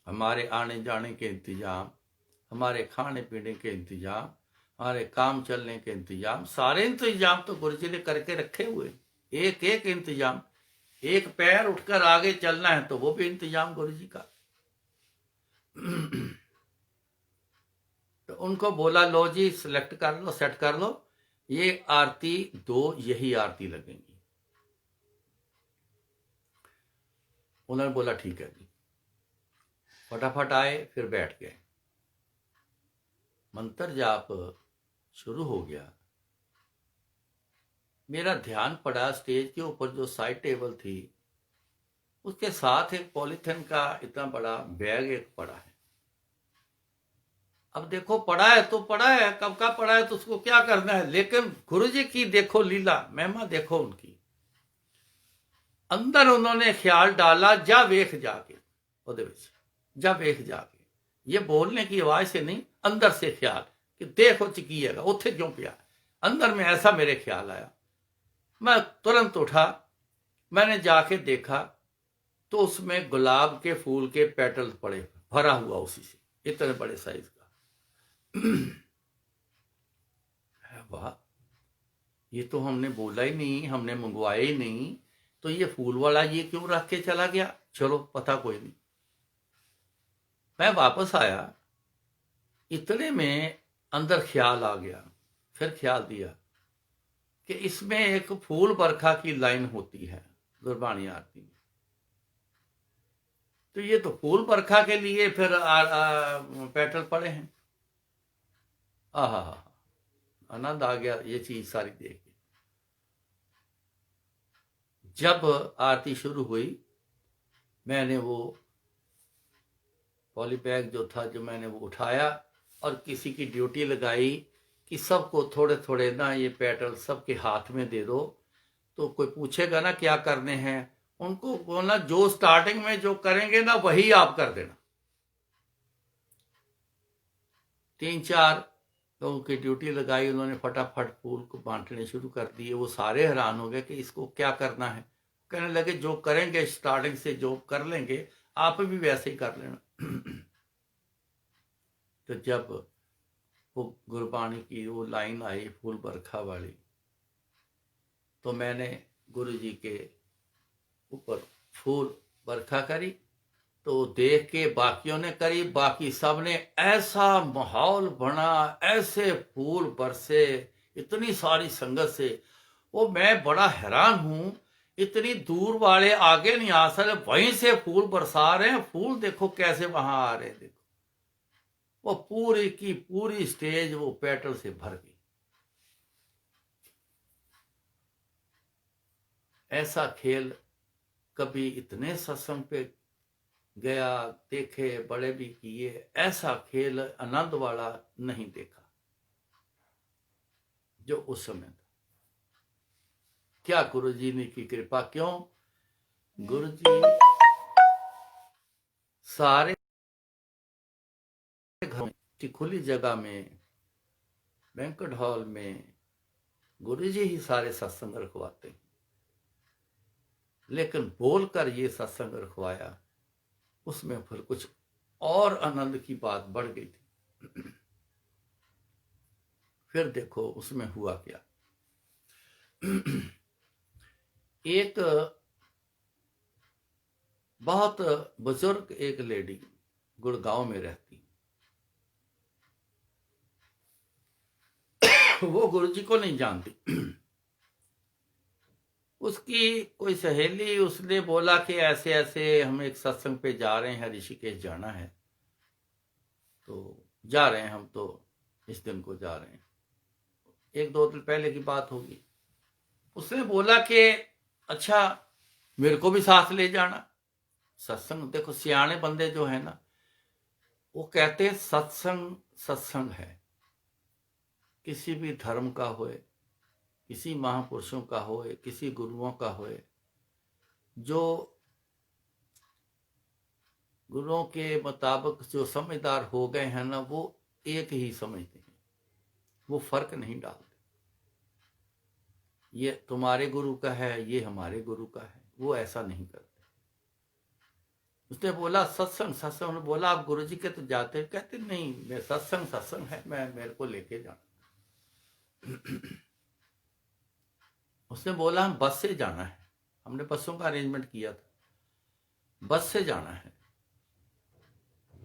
हमारे आने जाने के इंतजाम, हमारे खाने पीने के इंतजाम, हमारे काम चलने के इंतजाम, सारे इंतजाम तो गुरु जी ने करके रखे हुए। एक एक इंतजाम, एक पैर उठकर आगे चलना है तो वो भी इंतजाम गुरु जी का। तो उनको बोला लो जी सिलेक्ट कर लो, सेट कर लो, ये आरती दो, यही आरती लगेंगी। उन्होंने बोला ठीक है जी, फटाफट आए, फिर बैठ गए, मंत्र जाप शुरू हो गया। मेरा ध्यान पड़ा स्टेज के ऊपर जो साइड टेबल थी, उसके साथ एक पॉलीथिन का इतना बड़ा बैग एक पड़ा है। अब देखो पड़ा है तो पड़ा है, कब का पड़ा है तो उसको क्या करना है, लेकिन गुरुजी की देखो लीला, महिमा देखो उनकी। अंदर उन्होंने ख्याल डाला, जा वेख जाके, ਉਹਦੇ ਵਿੱਚ जा वेख जाके, ये बोलने की आवाज से नहीं, अंदर से ख्याल कि देखो च की है, उत्थे क्यों पिया। अंदर में ऐसा मेरे ख्याल आया, मैं तुरंत उठा, मैंने जाके देखा तो उसमें गुलाब के फूल के पेटल पड़े, भरा हुआ उसी से, इतने बड़े साइज का। वाह, ये तो हमने बोला ही नहीं, हमने मंगवाया ही नहीं, तो ये फूल वाला ये क्यों रख के चला गया। चलो पता कोई नहीं। मैं वापस आया, इतने में अंदर ख्याल आ गया, फिर ख्याल दिया कि इसमें एक फूल बरखा की लाइन होती है गुरबाणी आरती में, तो ये तो फूल बरखा के लिए फिर पेटल पड़े हैं। आहा, आनंद आ गया ये चीज सारी देख के। जब आरती शुरू हुई, मैंने वो पॉली बैग जो था, जो मैंने वो उठाया और किसी की ड्यूटी लगाई कि सबको थोड़े थोड़े ना ये पेटल सबके हाथ में दे दो, तो कोई पूछेगा ना क्या करने हैं, उनको बोलना जो स्टार्टिंग में जो करेंगे ना वही आप कर देना। 3-4 लोगों की ड्यूटी लगाई, उन्होंने फटाफट फूल को बांटने शुरू कर दिए। वो सारे हैरान हो गए कि इसको क्या करना है। कहने लगे जो करेंगे स्टार्टिंग से जो कर लेंगे, आप भी वैसे ही कर लेना। तो जब वो गुरबाणी की वो लाइन आई फूल बरखा वाली, तो मैंने गुरु जी के ऊपर फूल बरखा करी, तो देख के बाकियों ने करी, बाकी सब ने, ऐसा माहौल बना, ऐसे फूल बरसे इतनी सारी संगत से। वो मैं बड़ा हैरान हूं, इतनी दूर वाले आगे नहीं आ सकते, वहीं से फूल बरसा रहे हैं, फूल देखो कैसे वहां आ रहे हैं, देखो वो पूरी की पूरी स्टेज वो पेटल से भर गई। ऐसा खेल कभी इतने सत्संग पे गया, देखे, बड़े भी किए, ऐसा खेल आनंद वाला नहीं देखा जो उस समय था। क्या गुरु जी ने की कृपा, क्यों गुरु जी सारे घरों की खुली जगह में, बैंक्वेट हॉल में गुरु जी ही सारे सत्संग रखवाते हैं, लेकिन बोलकर ये सत्संग रखवाया, उसमें फिर कुछ और आनंद की बात बढ़ गई थी। फिर देखो उसमें हुआ क्या। एक बहुत बुजुर्ग एक लेडी, गुड़गांव में रहती। वो गुरुजी को नहीं जानती। उसकी कोई सहेली, उसने बोला कि ऐसे ऐसे हम एक सत्संग पे जा रहे हैं, ऋषिकेश जाना है, तो जा रहे हैं हम, तो इस दिन को जा रहे हैं। 1-2 दिन पहले की बात होगी। उसने बोला कि अच्छा मेरे को भी साथ ले जाना सत्संग। देखो सियाने बंदे जो है ना, वो कहते हैं सत्संग सत्संग है, किसी भी धर्म का होए, किसी महापुरुषों का होए, किसी गुरुओं का होए, जो गुरुओं के मुताबिक जो समझदार हो गए हैं ना, वो एक ही समझते हैं, वो फर्क नहीं डालते। ये तुम्हारे गुरु का है, ये हमारे गुरु का है, वो ऐसा नहीं करते। उसने बोला सत्संग सत्संग। उन्होंने बोला आप गुरुजी के तो जाते हैं? कहते नहीं, मैं सत्संग सत्संग है, मैं मेरे को लेके जाना। उसने बोला हम बस से जाना है, हमने बसों का अरेंजमेंट किया था, बस से जाना है।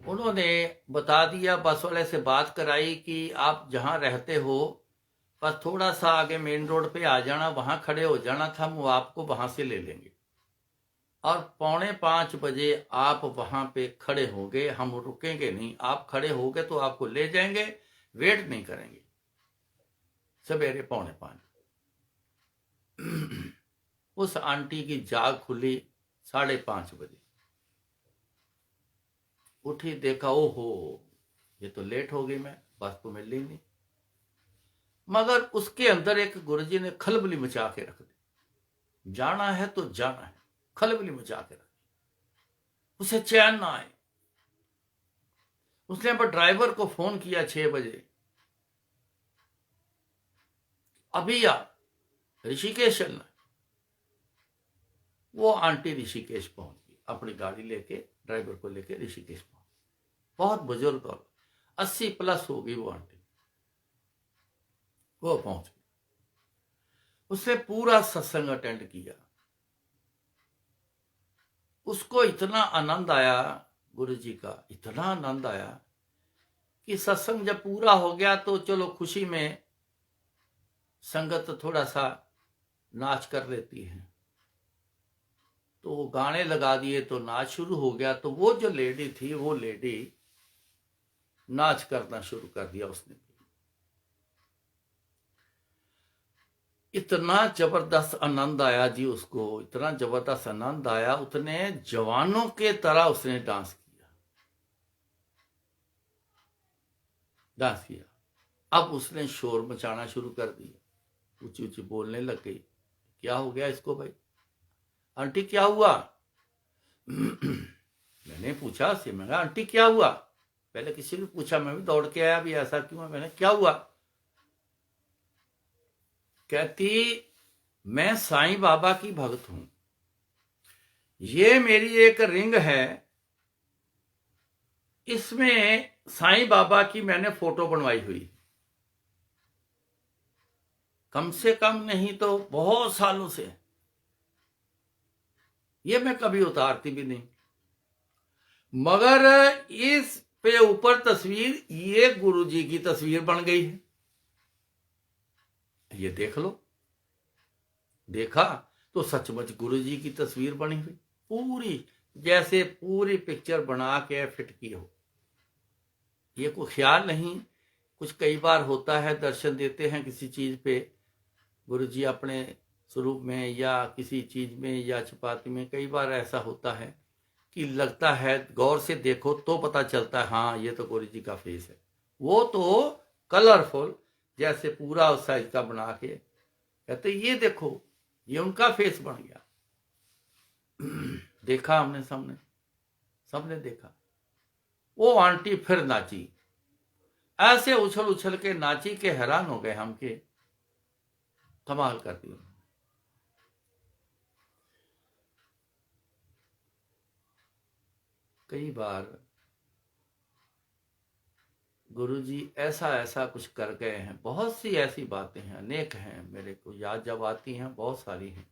उन्होंने बता दिया, बस वाले से बात कराई कि आप जहां रहते हो बस थोड़ा सा आगे मेन रोड पे आ जाना, वहां खड़े हो जाना था, वो आपको वहां से ले लेंगे, और 4:45 बजे आप वहां पे खड़े होंगे, हम रुकेंगे नहीं, आप खड़े होगे तो आपको ले जाएंगे, वेट नहीं करेंगे। सवेरे 4:45 उस आंटी की जाग खुली 5:30 बजे। उठी, देखा ओहो ये तो लेट हो गई, मैं बस तो मिल ही नहीं। मगर उसके अंदर एक गुरुजी ने खलबली मचा के रख दी, जाना है तो जाना है, खलबली मचा के रख दी। उसे चैन ना आए। उसने पर ड्राइवर को फोन किया 6 बजे, अभी आ ऋषिकेश चलना। वो आंटी ऋषिकेश पहुंच गई, अपनी गाड़ी लेके ड्राइवर को लेके ऋषिकेश पहुंच। बहुत बुजुर्ग और 80+ हो गई वो आंटी। वो पहुंच गई, उसने पूरा सत्संग अटेंड किया। उसको इतना आनंद आया, गुरुजी का इतना आनंद आया कि सत्संग जब पूरा हो गया तो चलो खुशी में संगत थोड़ा सा नाच कर लेती है, तो गाने लगा दिए तो नाच शुरू हो गया। तो वो जो लेडी थी, वो लेडी नाच करना शुरू कर दिया उसने। इतना जबरदस्त आनंद आया जी उसको, इतना जबरदस्त आनंद आया, उतने जवानों के तरह उसने डांस किया, डांस किया। अब उसने शोर मचाना शुरू कर दिया, ऊंची ऊंची बोलने लग गई। क्या हो गया इसको भाई? आंटी क्या हुआ? मैंने पूछा उससे, मैं कहा आंटी क्या हुआ? पहले किसी ने पूछा, मैं भी दौड़ के आया, भी ऐसा क्यों है? मैंने क्या हुआ? कहती मैं साईं बाबा की भक्त हूं, ये मेरी एक रिंग है, इसमें साईं बाबा की मैंने फोटो बनवाई हुई, कम से कम नहीं तो बहुत सालों से, ये मैं कभी उतारती भी नहीं। मगर इस पे ऊपर तस्वीर, ये गुरुजी की तस्वीर बन गई है, ये देख लो। देखा तो सचमुच गुरुजी की तस्वीर बनी हुई, पूरी जैसे पूरी पिक्चर बना के फिट की हो। ये कोई ख्याल नहीं, कुछ कई बार होता है, दर्शन देते हैं किसी चीज पे गुरुजी अपने स्वरूप में या किसी चीज में या चपाती में, कई बार ऐसा होता है कि लगता है गौर से देखो तो पता चलता है हाँ ये तो गुरुजी का फेस है। वो तो कलरफुल जैसे पूरा उस साइज का बना के, कहते ये देखो ये उनका फेस बन गया। देखा हमने, सामने सबने देखा। वो आंटी फिर नाची, ऐसे उछल उछल के नाची के हैरान हो गए हम के कमाल कर दी। कई बार गुरुजी ऐसा ऐसा कुछ कर गए हैं, बहुत सी ऐसी बातें हैं, अनेक हैं, मेरे को याद जब आती हैं बहुत सारी हैं।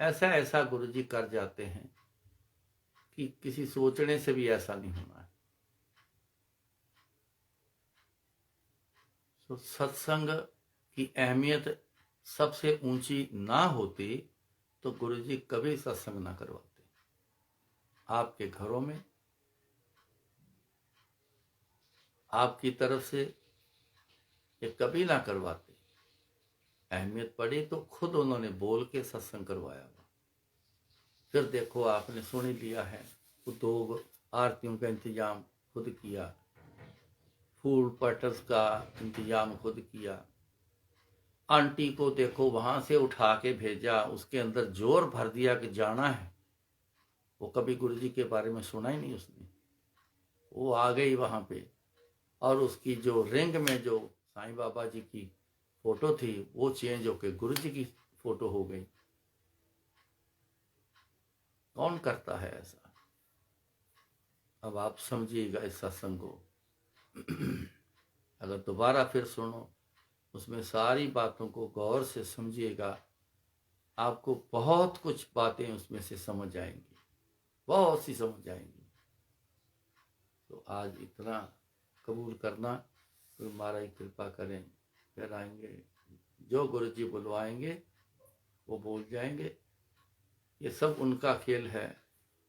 ऐसा ऐसा गुरुजी कर जाते हैं कि किसी सोचने से भी ऐसा नहीं होना है। तो सत्संग की अहमियत सबसे ऊंची ना होती तो गुरुजी कभी सत्संग ना करवाते। आपके घरों में आपकी तरफ से ये कभी ना करवाते। अहमियत पड़ी तो खुद उन्होंने बोल के सत्संग करवाया। फिर देखो आपने सुन ही लिया है, उद्योग आरतियों का इंतजाम खुद किया, फूल पटस का इंतजाम खुद किया। आंटी को देखो वहां से उठा के भेजा, उसके अंदर जोर भर दिया कि जाना है। वो कभी गुरुजी के बारे में सुना ही नहीं उसने। वो आ गई वहां पे, और उसकी जो रिंग में जो साईं बाबा जी की फोटो थी वो चेंज होके गुरुजी की फोटो हो गई। कौन करता है ऐसा? अब आप समझिएगा इस सत्संग को। अगर दोबारा फिर सुनो, उसमें सारी बातों को गौर से समझिएगा, आपको बहुत कुछ बातें उसमें से समझ आएंगी, बहुत सी समझ आएंगी। तो आज इतना कबूल करना, तो महाराज कृपा करें, फिर आएंगे, जो गुरु जी बुलवाएंगे वो बोल जाएंगे। ये सब उनका खेल है,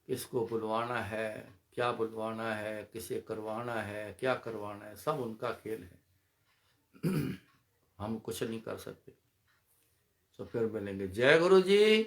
किसको बुलवाना है, क्या बुलवाना है, किसे करवाना है, क्या करवाना है, सब उनका खेल है। हम कुछ नहीं कर सकते। तो फिर मिलेंगे। जय गुरु जी।